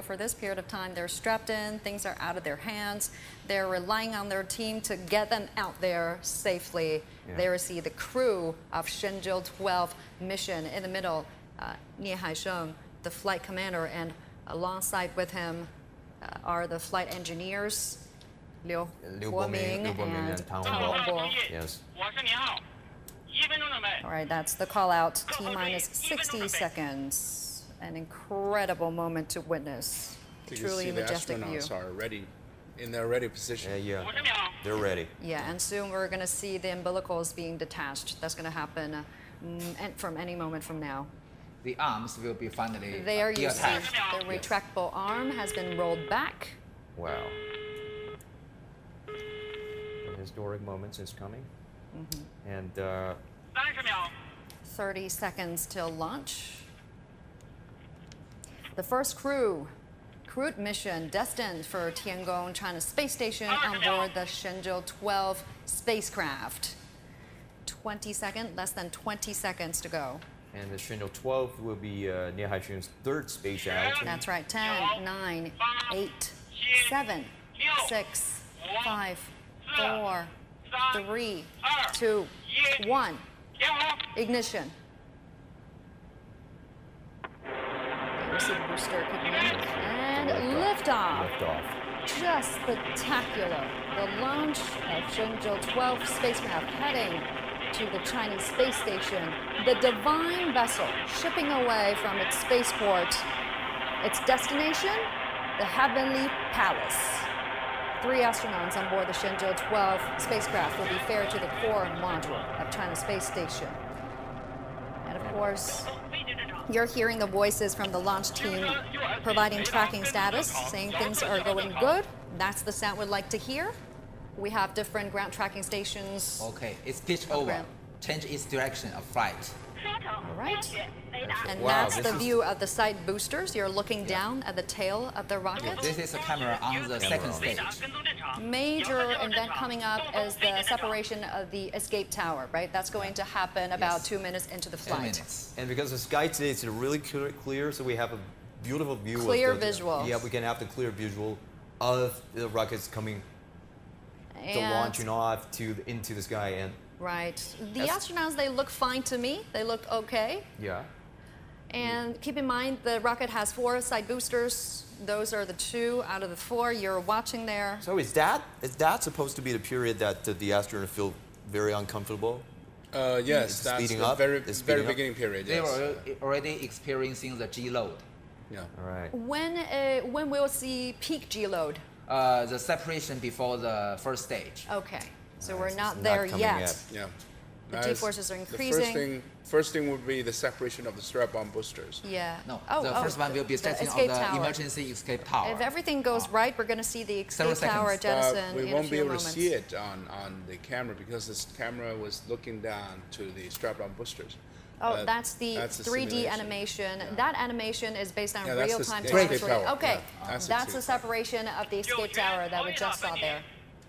For this period of time, they're strapped in, things are out of their hands. They're relying on their team to get them out there safely. Yeah. There we see the crew of Shenzhou 12 mission in the middle. Nie Haisheng, the flight commander, and alongside with him are the flight engineers, Liu Boming and Tang Bo. Yes. All right, that's the call out. T-minus 60 seconds. An incredible moment to witness. Truly majestic view. The astronauts are ready, in their ready position. Yeah, they're ready. Yeah, and soon we're going to see the umbilicals being detached. That's going to happen from any moment from now. The arms will be finally there you see the retractable arm has been rolled back. Wow. The historic moments is coming. And 30 seconds till launch. The first crewed mission destined for Tiangong China Space Station on board the Shenzhou 12 spacecraft. Less than 20 seconds to go. And the Shenzhou 12 will be Nie Haisheng's third space out. That's right. 10, 9, 8, 7, 6, 5, 4, 3, 2, 1. Ignition. You see the booster kicking in. And liftoff. Just spectacular. The launch of Shenzhou 12 spacecraft heading to the Chinese space station. The divine vessel shipping away from its spaceport. Its destination, the Heavenly Palace. 3 astronauts on board the Shenzhou 12 spacecraft will be ferried to the core module of China's space station. And of course, you're hearing the voices from the launch team providing tracking status, saying things are going good. That's the sound we'd like to hear. We have different ground tracking stations. Okay, it's pitch over. Change its direction of flight. All right. And that's the view of the side boosters. You're looking down at the tail of the rocket. This is a camera on the second stage. Major event coming up is the separation of the escape tower, right? That's going to happen about 2 minutes into the flight. And because the sky today is really clear, so we have a beautiful view. Clear visual. Yeah, we can have the clear visual of the rockets coming, the launching off into the sky. And right. The astronauts, they look fine to me. They look okay. Yeah. And keep in mind, the rocket has 4 side boosters. Those are the 2 out of the 4 you're watching there. So is that supposed to be the period that the astronauts feel very uncomfortable? Yes, that's the very beginning period. Yes. They were already experiencing the G load. Yeah. All right. When we'll see peak G load? The separation before the first stage. Okay. So we're not there yet. Yeah. The G-forces are increasing. First thing would be the separation of the strap-on boosters. Yeah. No, the first one will be setting of the emergency escape tower. If everything goes right, we're going to see the escape tower jettison we won't be able to see it on the camera because this camera was looking down to the strap-on boosters. Oh, that's the 3D animation. Yeah. That animation is based on real-time telemetry. Okay, that's the separation of the escape tower that we just saw there.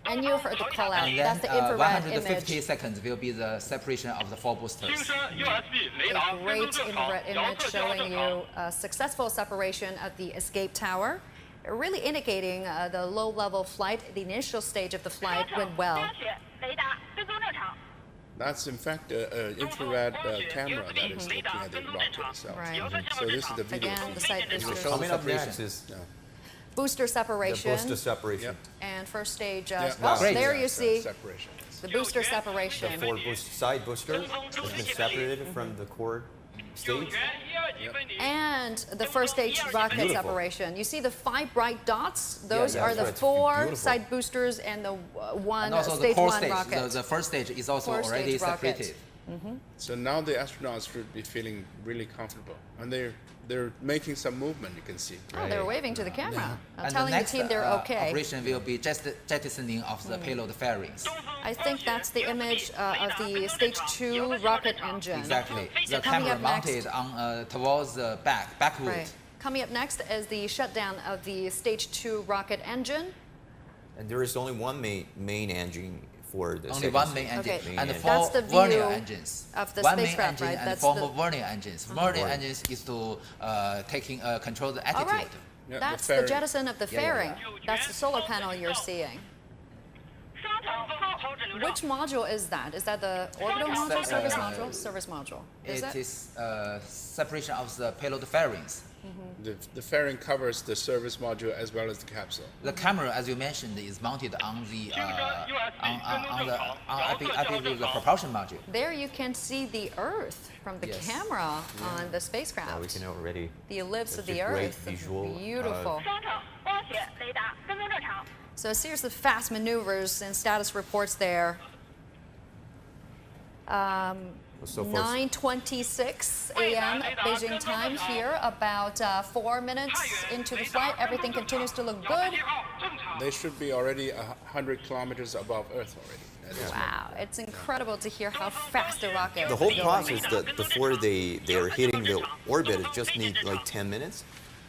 And you heard the call out. That's the infrared 150 image. seconds will be the separation of the 4 boosters. A great infrared image showing you a successful separation of the escape tower, really indicating the low-level flight, the initial stage of the flight went well. That's in fact an infrared camera that is looking at the rocket itself. Right. So this is the video. Again, the side boosters. Coming up next is booster separation. The booster separation. And first stage, there you see separation. the booster separation. The 4 side boosters has been separated from the core stage. And the first stage rocket separation. You see the 5 bright dots? Those are the 4 side boosters and the stage 1 rocket. The first stage is also already separated. So now the astronauts should be feeling really comfortable, and they're making some movement. You can see. Oh, they're waving to the camera, And telling the next team they're okay. Operation will be jettisoning of the payload fairings. I think that's the image of the stage 2 rocket engine. Exactly. The camera mounted on towards the backward. Right. Coming up next is the shutdown of the stage 2 rocket engine. And there is only one main engine for the only one main engine, and that's 4 the vernier engines. Of the one main spacecraft, engine right? and 4 vernier engines. Vernier engines is to control the attitude. All right. Yeah, That's the the fairing. jettison of the Yeah, yeah, fairing. yeah. That's the solar panel you're seeing. Which module is that? Is that the orbital It's module, the, service uh, module? Service module. Is It it? is separation of the payload fairings. The fairing covers the service module as well as the capsule. The camera, as you mentioned, is mounted on the I believe the propulsion module. There you can see the Earth from the Yes. camera on the spacecraft. Now we can already. The ellipse of That's the a great Earth. visual, Beautiful. 双程，光学雷达跟踪正常。 So a series of fast maneuvers and status reports there. So far, 9:26 a.m. Beijing time here. About 4 minutes into the flight, everything continues to look good. They should be already 100 kilometers above Earth already. at this moment. Wow, it's incredible to hear how fast the rocket. the whole is going. process that before they're hitting the orbit, it just need like 10 minutes.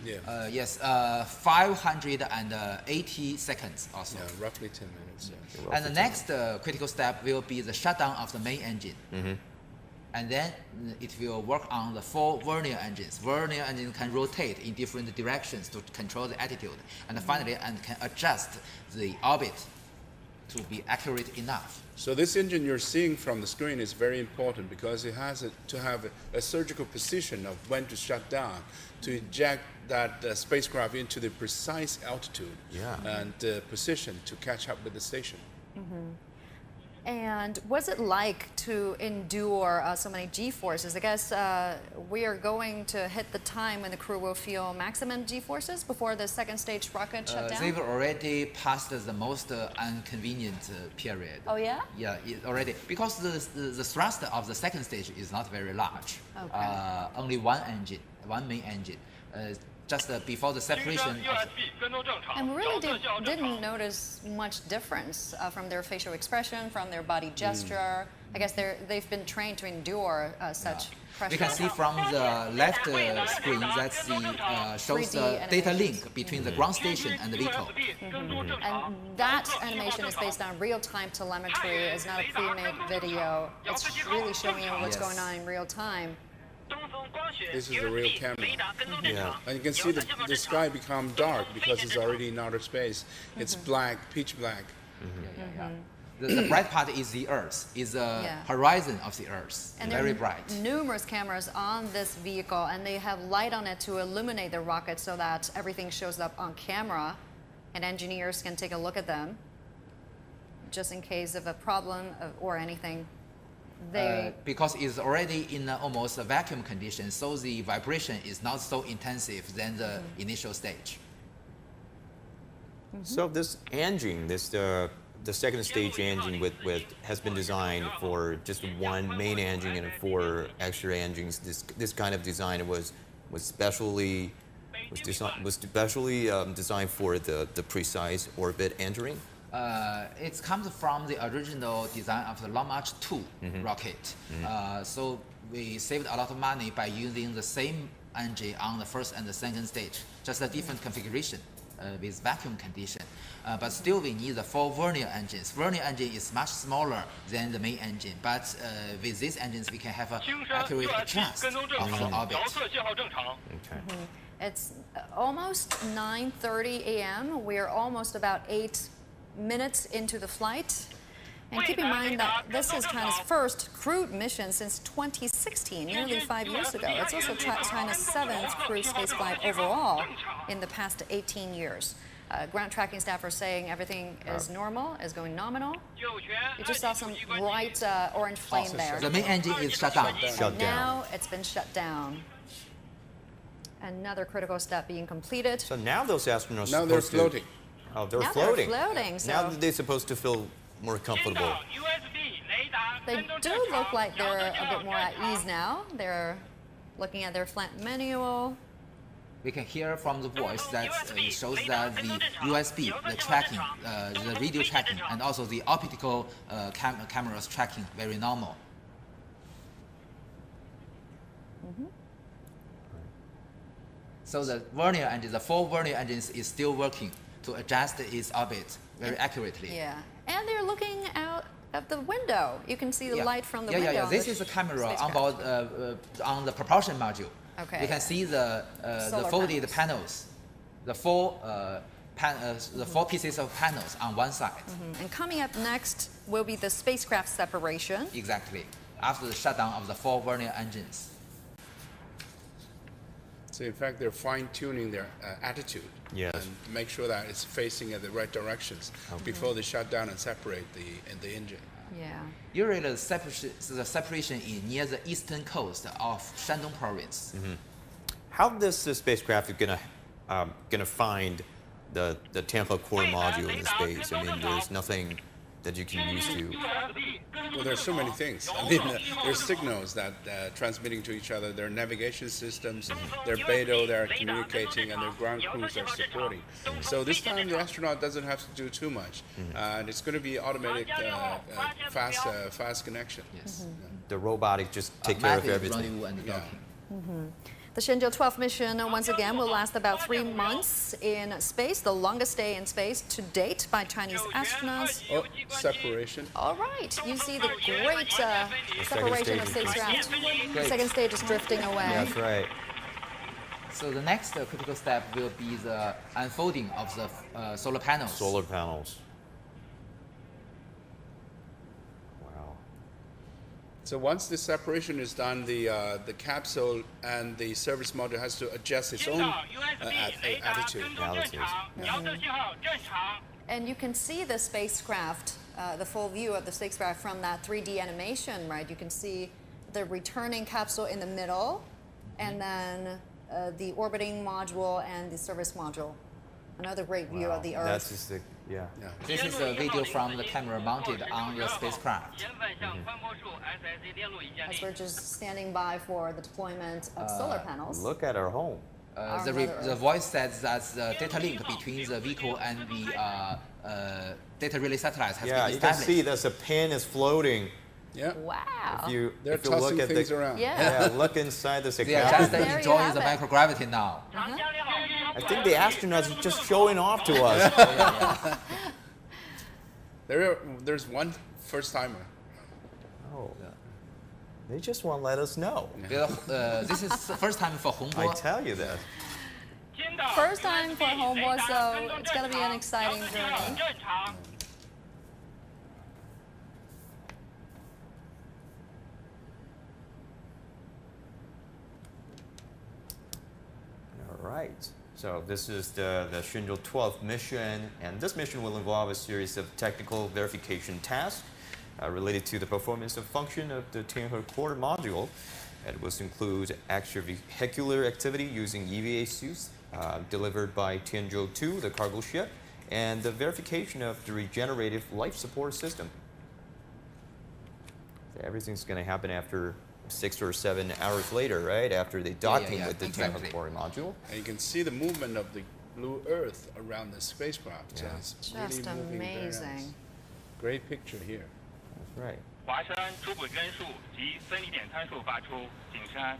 Yeah, Yes, 580 seconds also. yeah, roughly 10 minutes. Yeah. And the next critical step will be the shutdown of the main engine. And then it will work on the 4 vernier engines. Vernier engines can rotate in different directions to control the attitude. And finally, and can adjust the orbit to be accurate enough. So this engine you're seeing from the screen is very important because it has to have a surgical precision of when to shut down, to eject that spacecraft into the precise altitude and position to catch up with the station. And what's it like to endure so many G-forces? I guess we are going to hit the time when the crew will feel maximum G-forces before the second stage rocket shut down? They've already passed the most inconvenient period. Oh, yeah? Yeah, already. Because the thrust of the second stage is not very large. Okay. Only one main engine. Just before the separation of And we really didn't notice much difference from their facial expression, from their body gesture. I guess they've been trained to endure such pressure. We can see from the left screen that's the shows 3D the data animations. link between the ground station and the vehicle. And that animation is based on real-time telemetry. It's not a pre-made video. It's really showing you what's Yes. going on in real time. This is the real camera. Yeah. And you can see the sky become dark because it's already in outer space. It's black, pitch black. The bright part is the Earth, is the Yeah. horizon of the Earth, And very there are bright. numerous cameras on this vehicle, and they have light on it to illuminate the rocket so that everything shows up on camera, and engineers can take a look at them, just in case of a problem or anything. They Because it's already in almost a vacuum condition, so the vibration is not so intensive than the initial stage. So this engine, the second stage engine with has been designed for just one main engine and 4 extra engines. This kind of design was specially designed for the precise orbit entering. It comes from the original design of the Long March 2 rocket. So we saved a lot of money by using the same engine on the first and the second stage, just a different configuration with vacuum condition. But still we need the 4 vernier engines. Vernier engine is much smaller than the main engine, but with these engines we can have an accurate adjust of the orbit. Okay. It's almost 9:30 a.m. We're almost about 8 minutes into the flight. And keep in mind that this is China's first crewed mission since 2016, nearly 5 years ago. It's also China's 7th crewed spaceflight overall in the past 18 years. Ground tracking staff are saying everything is normal, is going nominal. You just saw some bright orange flame there. The main engine is shut down. Shut down. Now it's been shut down. Another critical step being completed. So now those astronauts Now they're supposed to- floating. Oh, they're Now floating. they're floating, so- Now they're supposed to feel more comfortable. They do look like they're a bit more at ease now. They're looking at their flight manual. We can hear from the voice that it shows that the USB, the tracking, the video tracking, and also the optical cameras tracking very normal. So the vernier engine, the 4 vernier engines is still working to adjust its orbit very accurately. Yeah. And they're looking out of the window. You can see the light from the window. Yeah. of This the is a camera on spacecraft. board on the propulsion module. Okay. You can see the Solar folded panels, the four pieces of panels on one side. And coming up next will be the spacecraft separation. Exactly. After the shutdown of the four vernier engines. So in fact, they're fine-tuning their attitude Yes. and make sure that it's facing in the right directions before they shut down and separate the engine. Yeah. Usually the separation is near the eastern coast of Shandong province. How this spacecraft is gonna find the Tianhe core module in space? I mean, there's nothing that you can use to. Well, there's so many things. I mean, there's signals that transmitting to each other. Their navigation systems, their BeiDou, they're communicating, and their ground crews are supporting. So this time, the astronaut doesn't have to do too much, and it's going to be automatic, fast connection. Yes. The robotic just take care of Mapping, everything. rendezvous, and docking. The Shenzhou 12 mission, once again, will last about 3 months in space, the longest stay in space to date by Chinese astronauts. Oh, separation. All right, you see the great separation of stage is spacecraft. Great. Second stage is drifting away. That's right. So the next critical step will be the unfolding of the solar panels. Solar panels. Wow. So once the separation is done, the capsule and the service module has to adjust its own attitude. And you can see the spacecraft, the full view of the spacecraft from that 3D animation, right? You can see the returning capsule in the middle, and then the orbiting module and the service module. Another great view of the Earth. That's just the, yeah. This is a video from the camera mounted on the spacecraft. As we're just standing by for the deployment of solar panels. Look at our home. The voice says that the data link between the vehicle and the data relay satellites has Yeah, been you can established. see that's a pin is floating. Yeah. Wow. They're if you look tossing at things the, around. Yeah. Yeah, look inside the They are just There you enjoying have the it. microgravity now. I think the astronauts are just showing off to us. There's one first timer. Oh, they just won't let us know. This is the first time for I Hongbo. tell you that. First time for Homeboy, so it's going to be an exciting journey. All right. So this is the Shenzhou 12 mission, and this mission will involve a series of technical verification tasks related to the performance and function of the Tianhe core module. It will include extravehicular activity using EVA suits delivered by Tianzhou 2, the cargo ship, and the verification of the regenerative life support system. So everything's going to happen after 6 or 7 hours later, right? After they docking with the exactly. Tianhe core module. And you can see the movement of the blue Earth around the spacecraft. So Yeah. it's Just really moving very nice. amazing. Great picture here. That's right. 华山初步帧数及分离点参数发出，景山。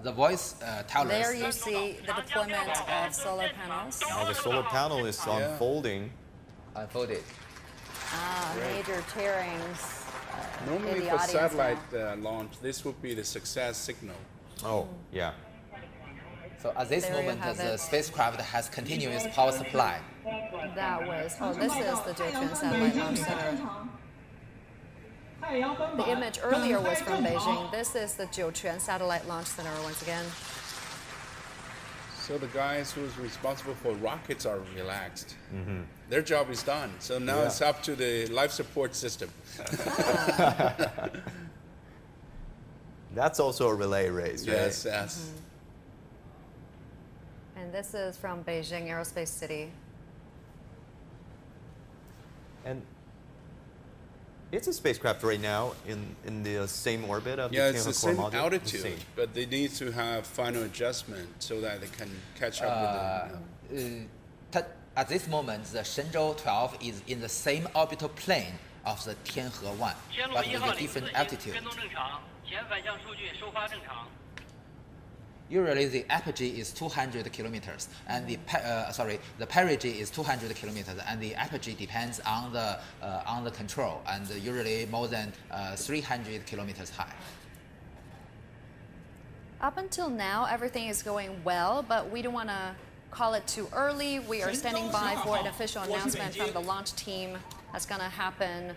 The voice tells There us you see the deployment of solar panels. Now the solar panel is Yeah. unfolding. unfolded. Major tearings in Normally the for audience satellite now. launch, this would be the success signal. Oh, yeah. So at this There you moment, have the it. spacecraft has continuous power supply. That was, this is the Jiuquan Satellite Launch Center. The image earlier was from Beijing. This is the Jiuquan Satellite Launch Center once again. So the guys who's responsible for rockets are relaxed. Their job is done. So now it's up to the life support system. That's also a relay race, right? Yes, yes. And this is from Beijing Aerospace City. And it's a spacecraft right now in the same orbit of Yeah, the it's the Tianhe core same module. The altitude, same. but they need to have final adjustment so that they can catch up with the. At this moment, the Shenzhou 12 is in the same orbital plane of the Tianhe 1, 天路 but 1 with 号 a 领 different 自 altitude. 跟踪正常，前反向数据收发正常。 Usually, the apogee is 200 kilometers, and the perigee is 200 kilometers, and the apogee depends on the control, and usually more than 300 kilometers high. Up until now, everything is going well, but we don't want to call it too early. We are standing by for an official announcement from the launch team. That's going to happen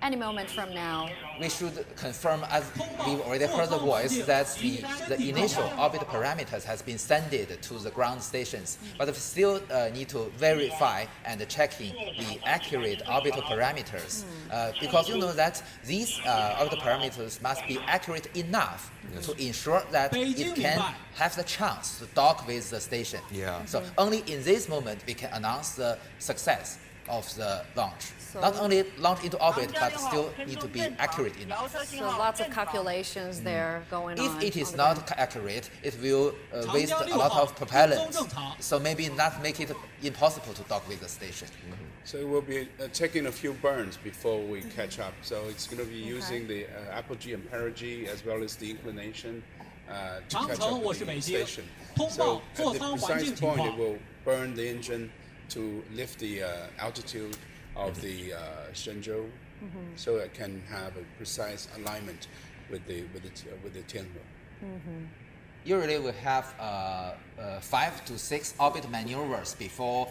any moment from now. We should confirm, as we've already heard the voice, that the initial orbit parameters has been sent to the ground stations, but we still need to verify and checking the accurate orbital parameters, because you know that these orbital parameters must be accurate enough to ensure that it can have the chance to dock with the station. Yeah. So only in this moment we can announce the success of the launch. Not only launch into orbit, but still need to be accurate enough. So lots of calculations there going on. If it is on the not ground. accurate, it will waste a lot of propellant. So maybe not make it impossible to dock with the station. So we'll be taking a few burns before we catch up. So it's going to be using the apogee and perigee as well as the inclination to catch up with the station. So at the precise point, it will burn the engine to lift the altitude of the Shenzhou, so it can have a precise alignment with the Tianhe. Usually we have 5 to 6 orbit maneuvers before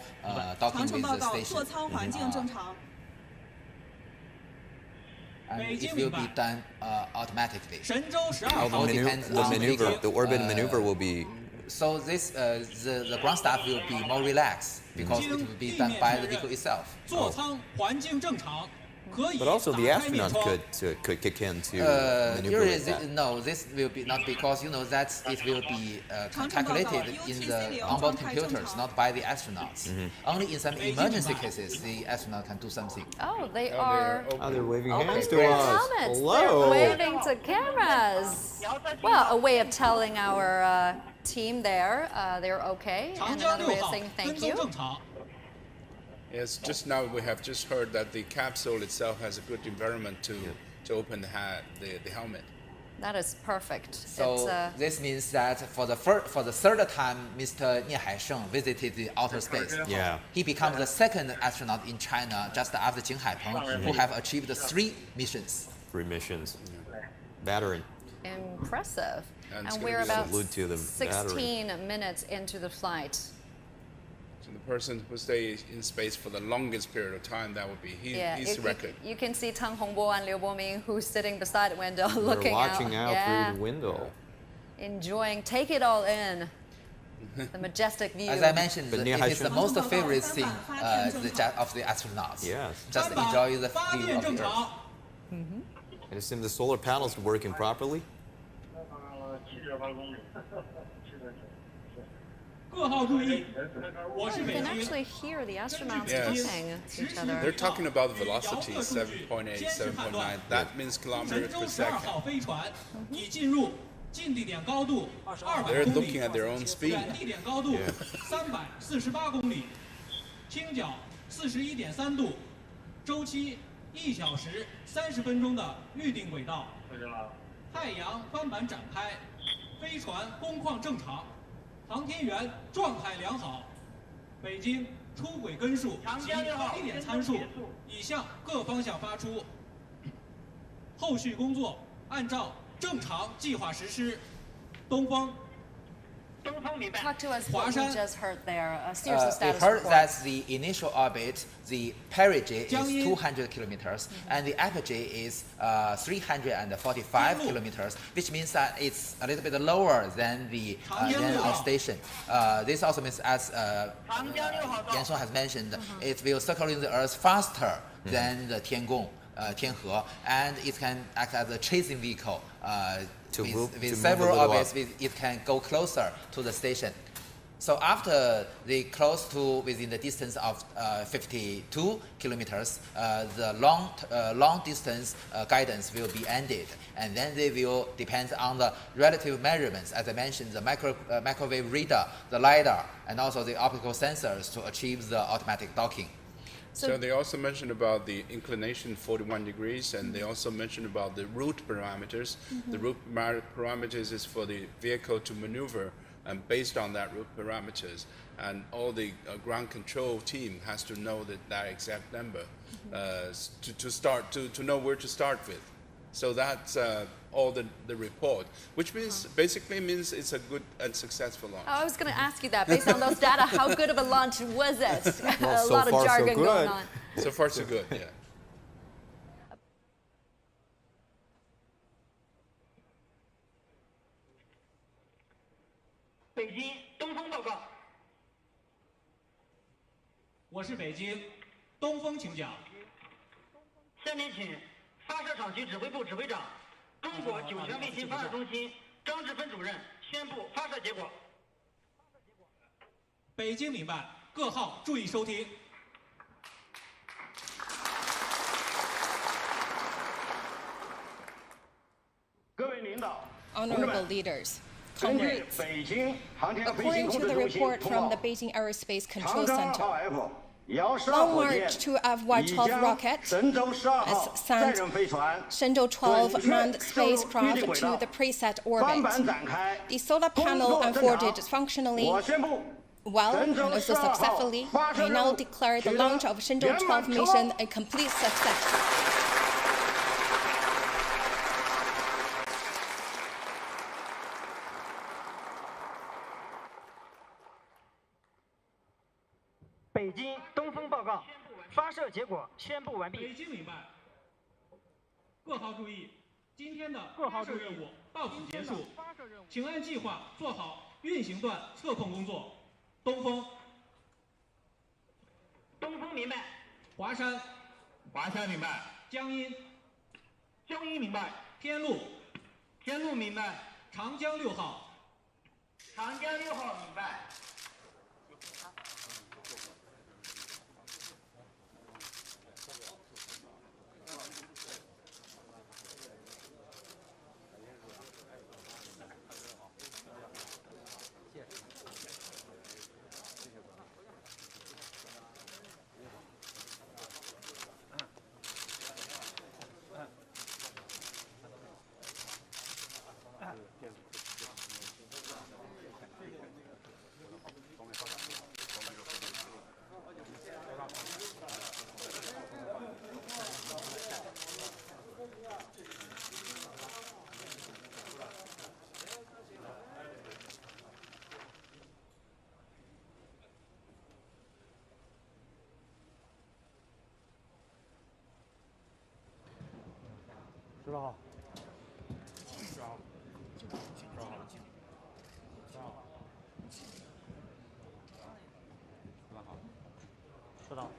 docking 航程 with 报 the 告， station. 座舱环境正常。 And it will be done automatically. 神舟12 Oh, 号 the ，all depends maneuver, the on maneuver, vehicle. the orbit maneuver will be. So this the ground staff will be more relaxed because it will be done by the vehicle itself. 座舱环境正常，可以 But also the 打开面 astronaut 窗 could kick in to maneuver Usually, with that. no, this will be not because you know that it will be calculated in the onboard computers, not by the astronauts. Only in some emergency cases, the astronaut can do something. Oh, they Oh, are they're Oh, they're waving opening hands to their us. helmets. Hello. They're waving to cameras. Well, a way of telling our team there they're okay, 长 and 江 another 6 way of 号 saying 跟 thank 踪 you. 正常。 Yes, just now we have just heard that the capsule itself has a good environment to open the helmet. That is perfect. So It's, this means that for the third time, Mr. Nie Haisheng visited the outer space. Yeah. He becomes the second astronaut in China, just after Jing Haipeng, who have achieved 3 missions. 3 missions. Veteran. impressive. And it's And gonna we're be about Salute to the 16 minutes into the flight. So the person who stays in space for the longest period of time, that would be his it- record. you can see Tang Hongbo and Liu Boming who's sitting beside the window They're looking watching out yeah, through the window. enjoying, take it all in. The majestic view. As I mentioned, But it Nia is the Haisheng- most favorite thing of the astronauts. Yes. Just enjoy the 发 view 电 of 正 the Earth. 常。 And it seems the solar panels are working properly. 7.8公里。各号注意，我是 You 北 can 京。 actually hear the astronauts Yes. talking to each other. They're talking about the velocity, 7.8, 7.9. That means 神 kilometers 舟 per 12 号 second. 飞船已进入近地点高度200 They're 公 looking 里， at their own speed. 远地点高度 Yeah. 348公里，倾角41.3度，周期1小时30分钟的预定轨道。太阳帆板展开，飞船工况正常，航天员状态良好。北京出轨根数及飞点参数已向各方向发出，后续工作按照正常计划实施。东风 Talk to us what we 华山。 just heard there. A series of We status heard reports. that the initial orbit, the perigee is 江阴 200 kilometers, and the apogee is 345 kilometers, which means that it's a little bit lower than the than our station. This also means, as Yan Song has mentioned, it will circle the Earth faster than the Tiangong. Tianhe, and it can act as a chasing vehicle. To with, move- to with move several a little orbits, up. it can go closer to the station. So after they close to within the distance of 52 kilometers, the long distance guidance will be ended, and then they will depend on the relative measurements, as I mentioned, the microwave radar, the lidar, and also the optical sensors to achieve the automatic docking. So they also mentioned about the inclination 41 degrees, and they also mentioned about the route parameters. The route parameters is for the vehicle to maneuver, and based on that route parameters, and all the ground control team has to know that exact number to know where to start with. So that's all the report, which means basically means it's a good and successful launch. I was going to ask you that. Based on those data, how good of a launch was it? Well, a so lot of far, so jargon good. going on. So far, so good. Yeah. 北京东风报告。我是北京，东风请讲。下面请发射场局指挥部指挥长、中国酒泉卫星发射中心张志芬主任宣布发射结果。北京明白，各号注意收听。 各位领导， Honorable leaders, 根据 comrades, 北京航天飞 according 行控 to 制 the 中心 report 通 from 报 the， Beijing Aerospace 长 Control 征 Center, 2F 112 Long 火箭 March 2 已 FY-12将 rocket 神舟12号 has 载 sent 人飞船 Shenzhou 12 准确 manned 升入预定 spacecraft 轨 to 道 the preset 帆板 orbit. 展开 The solar 工 panel 作正 unfolded 常。 functionally 我宣布， well 神 and 舟 also 12号 successfully. 发射 I 任 now 务 declare the 取得 launch of Shenzhou 圆满 12 成 mission 功。 a complete success. 北京东风报告，发射结果宣布完毕。北京明白，各号注意，今天的发射任务到此结束，请按计划做好运行段测控工作。东风，东风明白，华山，华山明白，江阴，江阴明白，天路，天路明白，长江6号，长江6号明白。 10号。知道。